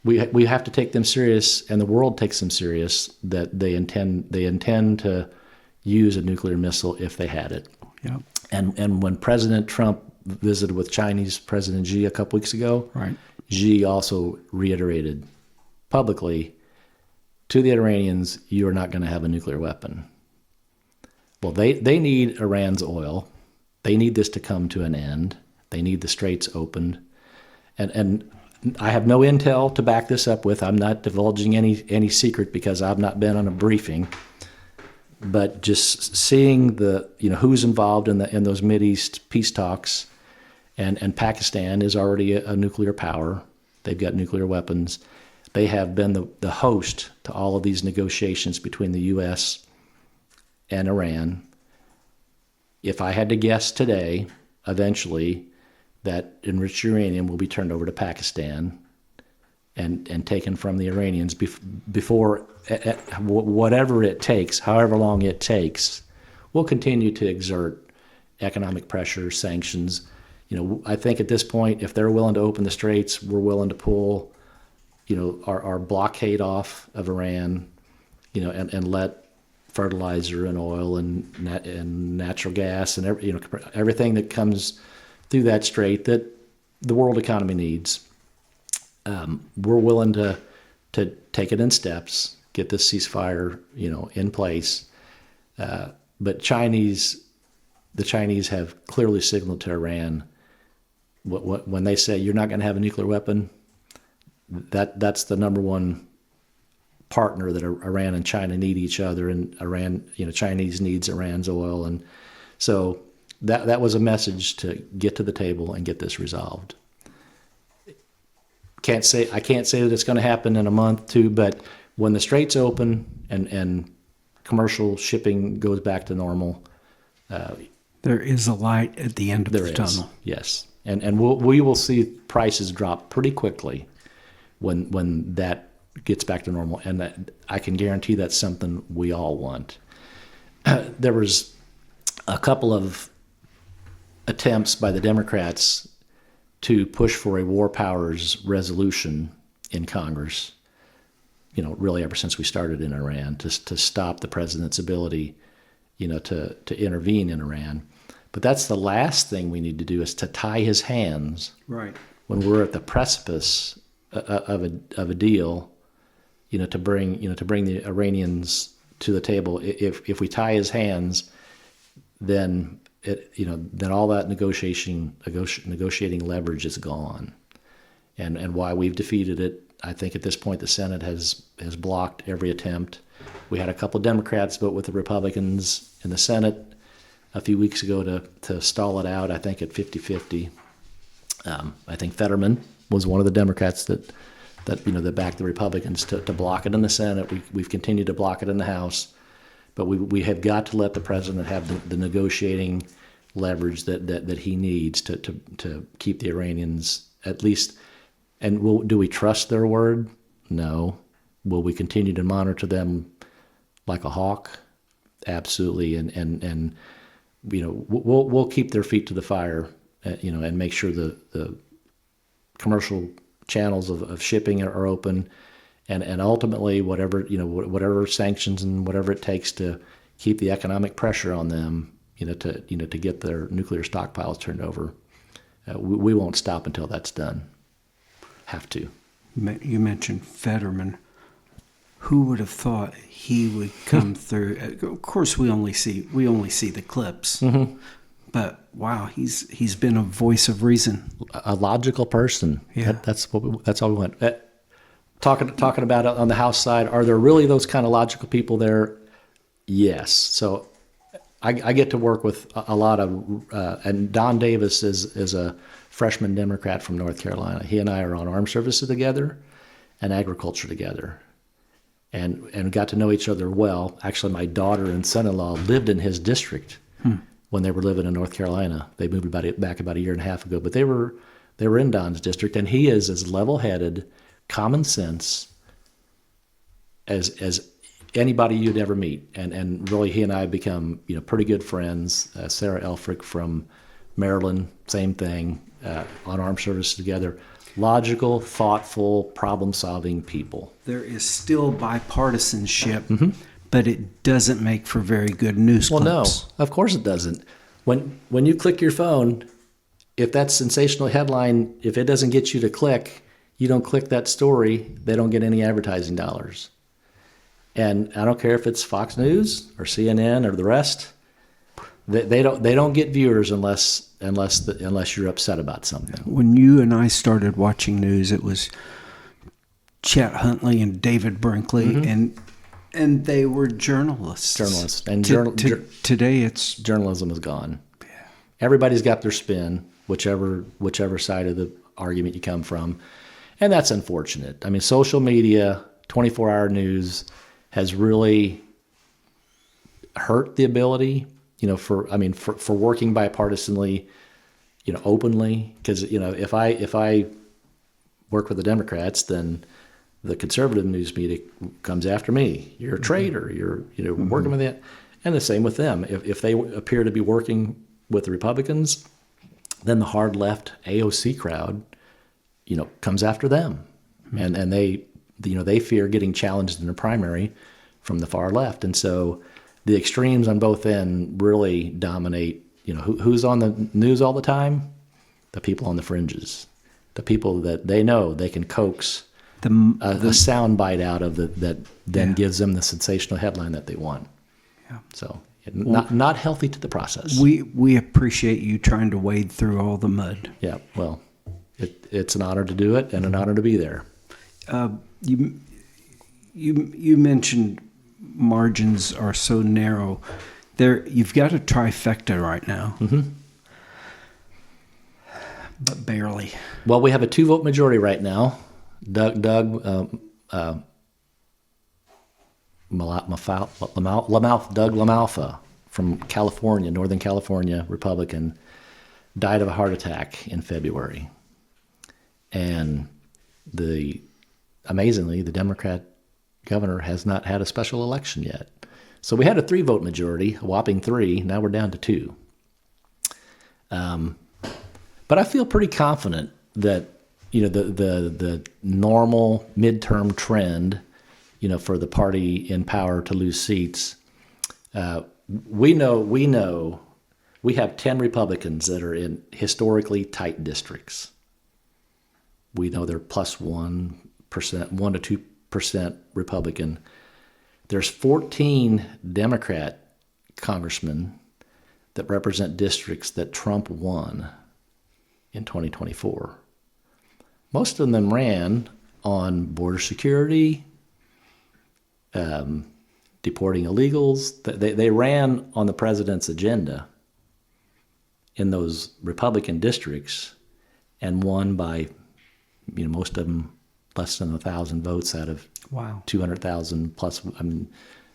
we have to take them serious, and the world takes them serious, that they intend to use a nuclear missile if they had it. Yeah. And when President Trump visited with Chinese President Xi a couple weeks ago, right, Xi also reiterated publicly to the Iranians, you are not going to have a nuclear weapon. Well, they need Iran's oil. They need this to come to an end. They need the straits opened. And I have no intel to back this up with. I'm not divulging any secret because I've not been on a briefing. But just seeing who's involved in those Mideast peace talks, and Pakistan is already a nuclear power. They've got nuclear weapons. They have been the host to all of these negotiations between the U.S. and Iran. If I had to guess today, eventually, that enriched uranium will be turned over to Pakistan and taken from the Iranians before whatever it takes, however long it takes, we'll continue to exert economic pressure, sanctions. I think at this point, if they're willing to open the straits, we're willing to pull our blockade off of Iran, and let fertilizer and oil and natural gas and everything that comes through that strait that the world economy needs. We're willing to take it in steps, get this ceasefire, in place. But the Chinese have clearly signaled to Iran when they say you're not going to have a nuclear weapon. That's the number one partner that Iran and China need each other, and Chinese needs Iran's oil, and so that was a message to get to the table and get this resolved. I can't say that it's going to happen in a month, too, but when the straits open and commercial shipping goes back to normal, there is a light at the end of the tunnel. Yes, and we will see prices drop pretty quickly when that gets back to normal, and that, I can guarantee that's something we all want. There was a couple of attempts by the Democrats to push for a war powers resolution in Congress, really ever since we started in Iran, to stop the president's ability, to intervene in Iran. But that's the last thing we need to do, is to tie his hands Right. when we're at the precipice of a deal, to bring the Iranians to the table. If we tie his hands, then then all that negotiating leverage is gone, and why we've defeated it. I think at this point the Senate has blocked every attempt. We had a couple of Democrats vote with the Republicans in the Senate a few weeks ago to stall it out, I think at 50-50. I think Fetterman was one of the Democrats that backed the Republicans to block it in the Senate. We've continued to block it in the House. But we have got to let the president have the negotiating leverage that he needs to keep the Iranians at least. And do we trust their word? No. Will we continue to monitor them like a hawk? Absolutely. And we'll keep their feet to the fire, and make sure the commercial channels of shipping are open. And ultimately, whatever sanctions and whatever it takes to keep the economic pressure on them, to get their nuclear stockpiles turned over, we won't stop until that's done. Have to. You mentioned Fetterman. Who would have thought he would come through? Of course, we only see the clips, but wow, he's been a voice of reason, a logical person. Yeah, that's all we want. Talking about it on the House side, are there really those kind of logical people there? Yes. So I get to work with a lot of, and Don Davis is a freshman Democrat from North Carolina. He and I are on armed services together and agriculture together, and got to know each other well. Actually, my daughter and son-in-law lived in his district when they were living in North Carolina. They moved back about a year and a half ago, but they were in Don's district, and he is as level-headed, common sense as anybody you'd ever meet, and really he and I have become pretty good friends. Sarah Elfrick from Maryland, same thing, on armed services together. Logical, thoughtful, problem-solving people. There is still bipartisanship, but it doesn't make for very good news clips. Well, no, of course it doesn't. When you click your phone, if that sensational headline, if it doesn't get you to click, you don't click that story, they don't get any advertising dollars. And I don't care if it's Fox News or CNN or the rest, they don't get viewers unless you're upset about something. When you and I started watching news, it was Chet Huntley and David Brinkley, and they were journalists. And today it's journalism is gone. Yeah. Everybody's got their spin, whichever side of the argument you come from. And that's unfortunate. I mean, social media, 24-hour news has really hurt the ability, for working bipartisanly, openly. Because, if I work with the Democrats, then the conservative news media comes after me. You're a traitor. You're working with it. And the same with them. If they appear to be working with the Republicans, then the hard left AOC crowd comes after them, and they fear getting challenged in the primary from the far left, and so the extremes on both ends really dominate. Who's on the news all the time? The people on the fringes, the people that they know they can coax a sound bite out of that then gives them the sensational headline that they want. Yeah. So not healthy to the process. We appreciate you trying to wade through all the mud. Yeah. Well. It's an honor to do it and an honor to be there. you mentioned margins are so narrow. You've got a trifecta right now, but barely. Well, we have a 2-vote majority right now. Doug LaMalfa from California, Northern California, Republican, died of a heart attack in February. And amazingly, the Democrat governor has not had a special election yet. So we had a 3-vote majority, a whopping 3. Now we're down to 2. But I feel pretty confident that the normal midterm trend, for the party in power to lose seats. We know we have 10 Republicans that are in historically tight districts. We know they're plus 1%, 1 to 2% Republican. There's 14 Democrat congressmen that represent districts that Trump won in 2024. Most of them ran on border security, deporting illegals. They ran on the president's agenda in those Republican districts and won by, most of them less than 1,000 votes out of 200,000 plus,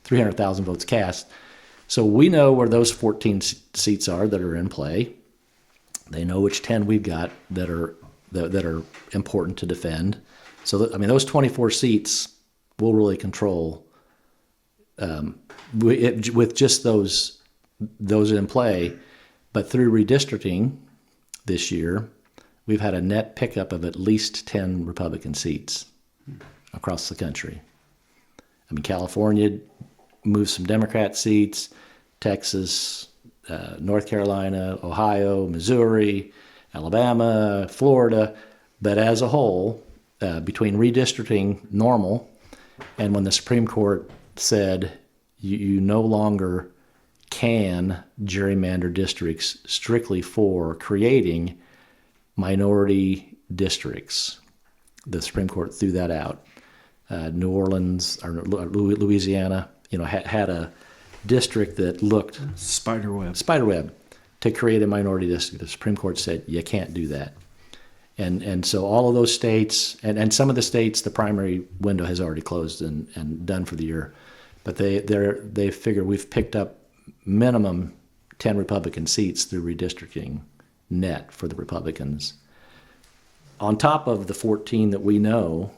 300,000 votes cast. So we know where those 14 seats are that are in play. They know which 10 we've got that are important to defend. So those 24 seats will really control with just those in play. But through redistricting this year, we've had a net pickup of at least 10 Republican seats across the country. California moved some Democrat seats, Texas, North Carolina, Ohio, Missouri, Alabama, Florida. But as a whole, between redistricting normal and when the Supreme Court said you no longer can gerrymander districts strictly for creating minority districts, the Supreme Court threw that out. New Orleans or Louisiana, had a district that looked spiderweb to create a minority district. The Supreme Court said you can't do that, and so all of those states and some of the states, the primary window has already closed and done for the year, but they figure we've picked up minimum 10 Republican seats through redistricting net for the Republicans, on top of the 14 that we know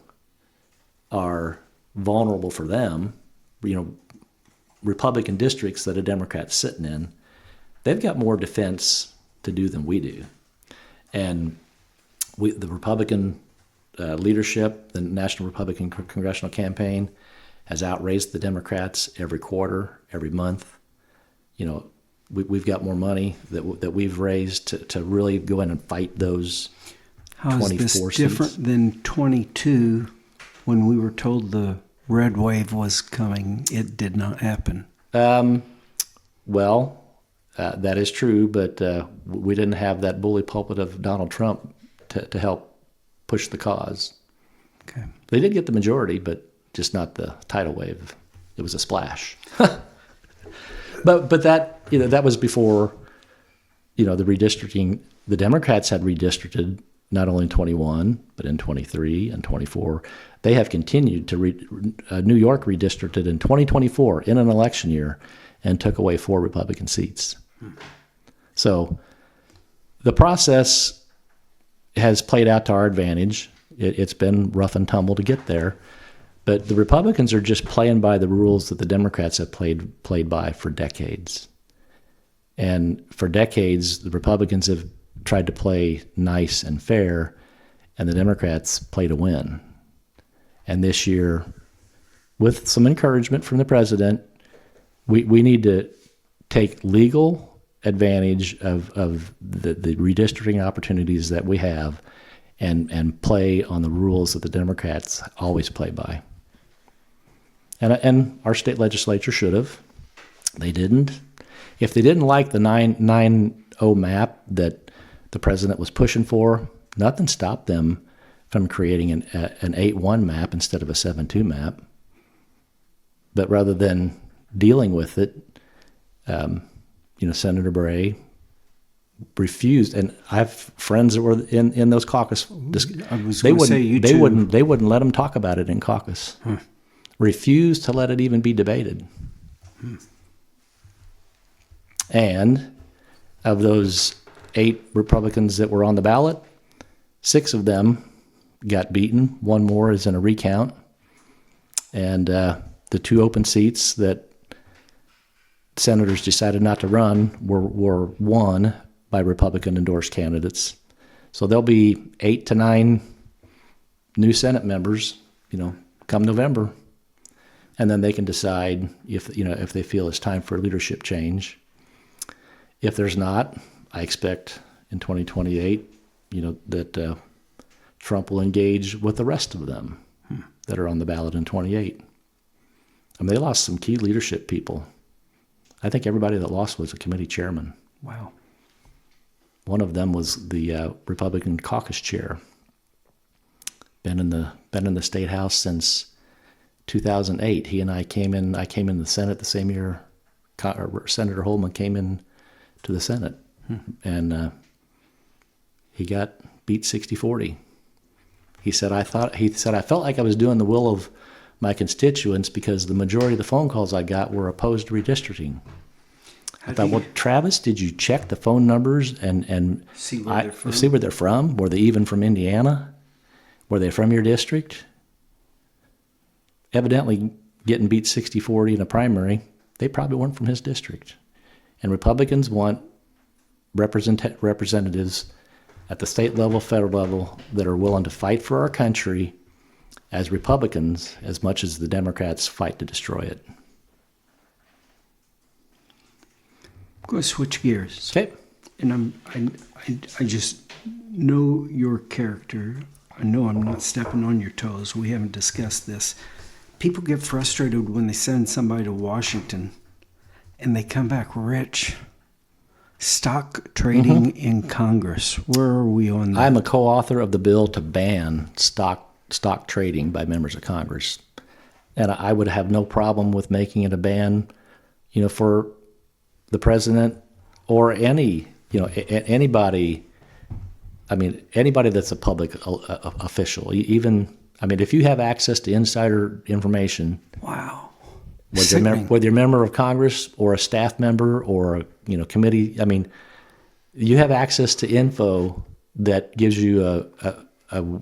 are vulnerable for them. Republican districts that a Democrat's sitting in, they've got more defense to do than we do. And the Republican leadership, the National Republican Congressional Campaign, has outraised the Democrats every quarter, every month. We've got more money that we've raised to really go in and fight those 24 seats. How is this different than 22 when we were told the red wave was coming? It did not happen. That is true, but we didn't have that bully pulpit of Donald Trump to help push the cause. Okay. They did get the majority, but just not the tidal wave. It was a splash. But that was before the redistricting. The Democrats had redistricted not only in 21 but in 23 and 24. They have continued to New York redistricted in 2024 in an election year and took away 4 Republican seats. So the process has played out to our advantage. It's been rough and tumble to get there, but the Republicans are just playing by the rules that the Democrats have played by for decades. And for decades, the Republicans have tried to play nice and fair, and the Democrats play to win. And this year, with some encouragement from the president, we need to take legal advantage of the redistricting opportunities that we have and play on the rules that the Democrats always play by. And our state legislature should have. They didn't. If they didn't like the 9-0 map that the president was pushing for, nothing stopped them from creating an 8-1 map instead of a 7-2 map. But rather than dealing with it, Senator Bray refused, and I have friends that were in those caucus. They wouldn't let him talk about it in caucus. Refused to let it even be debated. And of those 8 Republicans that were on the ballot, 6 of them got beaten. 1 more is in a recount. And the 2 open seats that senators decided not to run were won by Republican-endorsed candidates. So there'll be 8 to 9 new Senate members, come November. And then they can decide if they feel it's time for a leadership change. If there's not, I expect in 2028, that Trump will engage with the rest of them that are on the ballot in 28. I mean, they lost some key leadership people. I think everybody that lost was a committee chairman. Wow. One of them was the Republican caucus chair. Been in the state house since 2008. He and I came in the Senate the same year Senator Holman came in to the Senate. And he got beat 60-40. He said I felt like I was doing the will of my constituents because the majority of the phone calls I got were opposed to redistricting. I thought, well, Travis, did you check the phone numbers and see where they're from? See where they're from? Were they even from Indiana? Were they from your district? Evidently, getting beat 60-40 in a primary, they probably weren't from his district. And Republicans want representatives at the state level, federal level, that are willing to fight for our country as Republicans as much as the Democrats fight to destroy it. I'm going to switch gears. Okay. And I just know your character. I know I'm not stepping on your toes. We haven't discussed this. People get frustrated when they send somebody to Washington and they come back rich. Stock trading in Congress. Where are we on that? I'm a co-author of the bill to ban stock trading by members of Congress. And I would have no problem with making it a ban, for the president or anybody. I mean, anybody that's a public official. Even, if you have access to insider information. Wow. Whether you're a member of Congress or a staff member or a committee, you have access to info that gives you a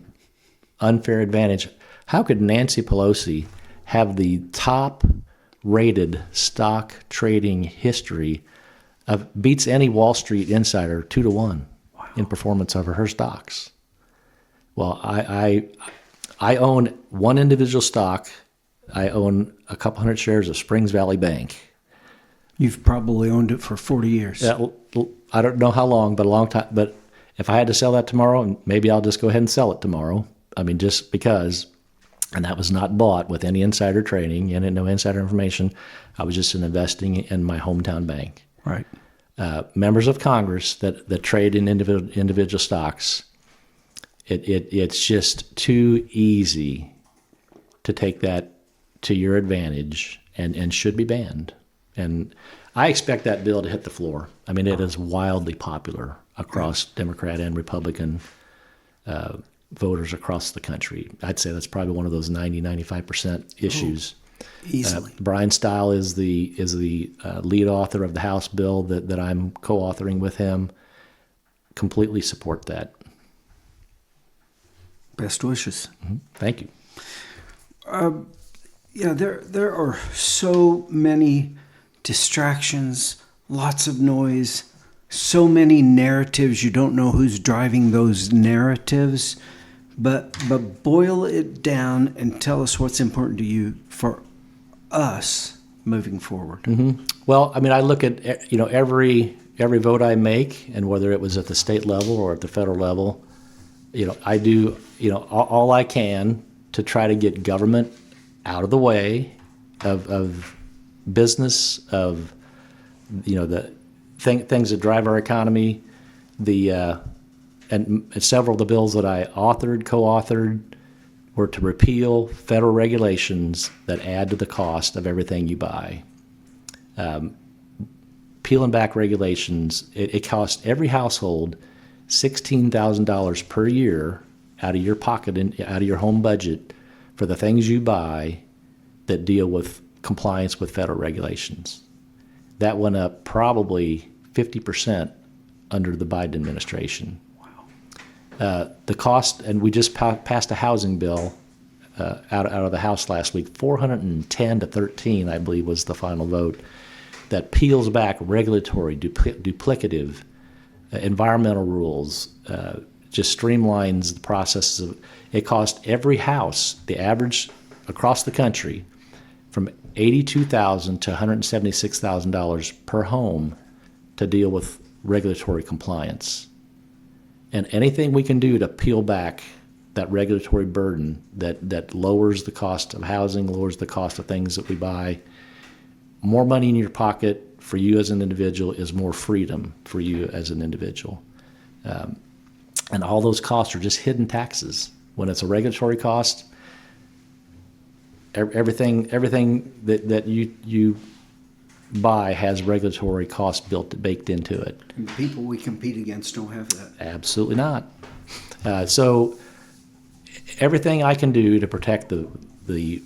unfair advantage. How could Nancy Pelosi have the top-rated stock trading history beats any Wall Street insider 2-1 in performance over her stocks? Well, I own one individual stock. I own a couple hundred shares of Springs Valley Bank. You've probably owned it for 40 years. I don't know how long, but a long time. But if I had to sell that tomorrow, maybe I'll just go ahead and sell it tomorrow. Just because, and that was not bought with any insider trading and no insider information. I was just investing in my hometown bank. Right. Members of Congress that trade in individual stocks, it's just too easy to take that to your advantage and should be banned. And I expect that bill to hit the floor. It is wildly popular across Democrat and Republican voters across the country. I'd say that's probably one of those 90-95% issues. Easily. Brian Stile is the lead author of the House bill that I'm co-authoring with him. Completely support that. Best wishes. Thank you. There are so many distractions, lots of noise, so many narratives. You don't know who's driving those narratives, but boil it down and tell us what's important to you for us moving forward. Well, I look at every vote I make, and whether it was at the state level or at the federal level, I do all I can to try to get government out of the way of business, of the things that drive our economy. And several of the bills that I co-authored were to repeal federal regulations that add to the cost of everything you buy. Peeling back regulations, it costs every household $16,000 per year out of your pocket and out of your home budget for the things you buy that deal with compliance with federal regulations. That went up probably 50% under the Biden administration. Wow. The cost, and we just passed a housing bill out of the House last week, 410 to 13, I believe, was the final vote, that peels back regulatory, duplicative, environmental rules, just streamlines the processes. It cost every house, the average across the country, from $82,000 to $176,000 per home to deal with regulatory compliance. And anything we can do to peel back that regulatory burden that lowers the cost of housing, lowers the cost of things that we buy, more money in your pocket for you as an individual is more freedom for you as an individual. And all those costs are just hidden taxes. When it's a regulatory cost, everything that you buy has regulatory costs baked into it. And the people we compete against don't have that. Absolutely not. So everything I can do to protect the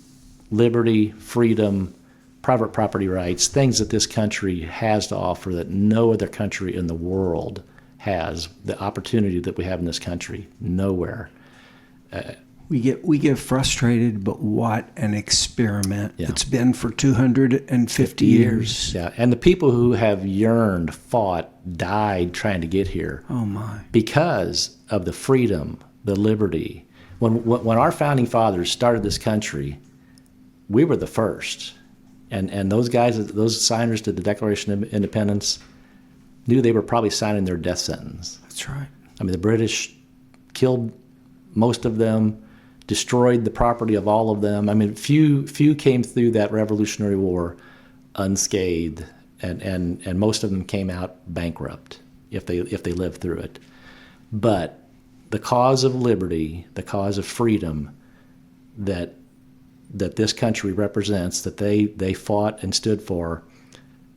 liberty, freedom, private property rights, things that this country has to offer that no other country in the world has, the opportunity that we have in this country, nowhere. We get frustrated, but what an experiment it's been for 250 years. Yeah, and the people who have yearned, fought, died trying to get here. Oh my! Because of the freedom, the liberty. When our founding fathers started this country, we were the first, and those guys, those signers to the Declaration of Independence, knew they were probably signing their death sentence. That's right. I mean, the British killed most of them, destroyed the property of all of them. I mean, few came through that Revolutionary War unscathed, and most of them came out bankrupt if they lived through it. But the cause of liberty, the cause of freedom that this country represents, that they fought and stood for,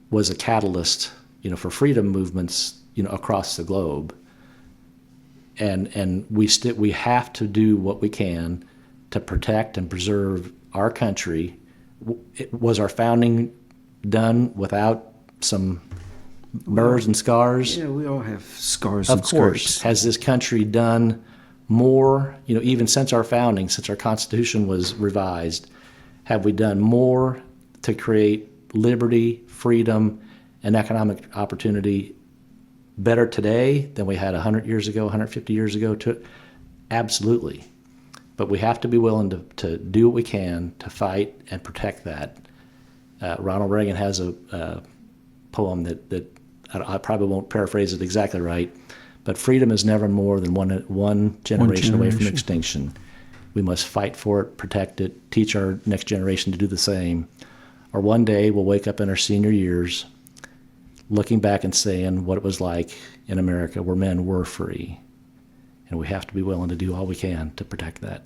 was a catalyst, for freedom movements, across the globe. And we have to do what we can to protect and preserve our country. Was our founding done without some burrs and scars? Yeah, we all have scars and scrapes. Of course. Has this country done more, even since our founding, since our Constitution was revised, have we done more to create liberty, freedom, and economic opportunity better today than we had 100 years ago, 150 years ago? Absolutely. But we have to be willing to do what we can to fight and protect that. Ronald Reagan has a poem that I probably won't paraphrase it exactly right, but freedom is never more than one generation away from extinction. We must fight for it, protect it, teach our next generation to do the same. Or one day we'll wake up in our senior years looking back and saying what it was like in America where men were free. And we have to be willing to do all we can to protect that.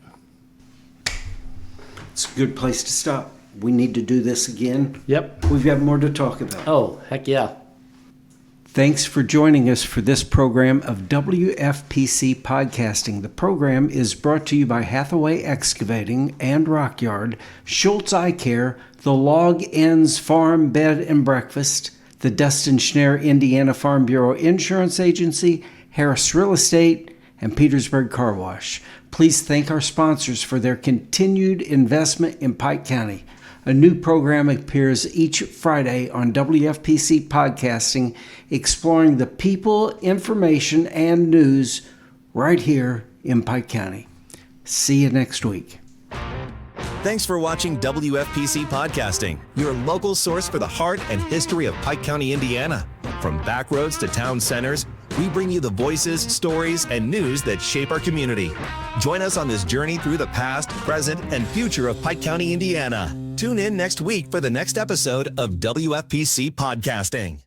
It's a good place to stop. We need to do this again. Yep. We've got more to talk about. Oh, heck yeah. Thanks for joining us for this program of WFPC Podcasting. The program is brought to you by Hathaway Excavating and Rockyard, Schultz Eye Care, the Log Ends Farm Bed and Breakfast, the Dustin Schnare Indiana Farm Bureau Insurance Agency, Harris Real Estate, and Petersburg Car Wash. Please thank our sponsors for their continued investment in Pike County. A new program appears each Friday on WFPC Podcasting, exploring the people, information, and news right here in Pike County. See you next week. Thanks for watching WFPC Podcasting, your local source for the heart and history of Pike County, Indiana. From backroads to town centers, we bring you the voices, stories, and news that shape our community. Join us on this journey through the past, present, and future of Pike County, Indiana. Tune in next week for the next episode of WFPC Podcasting.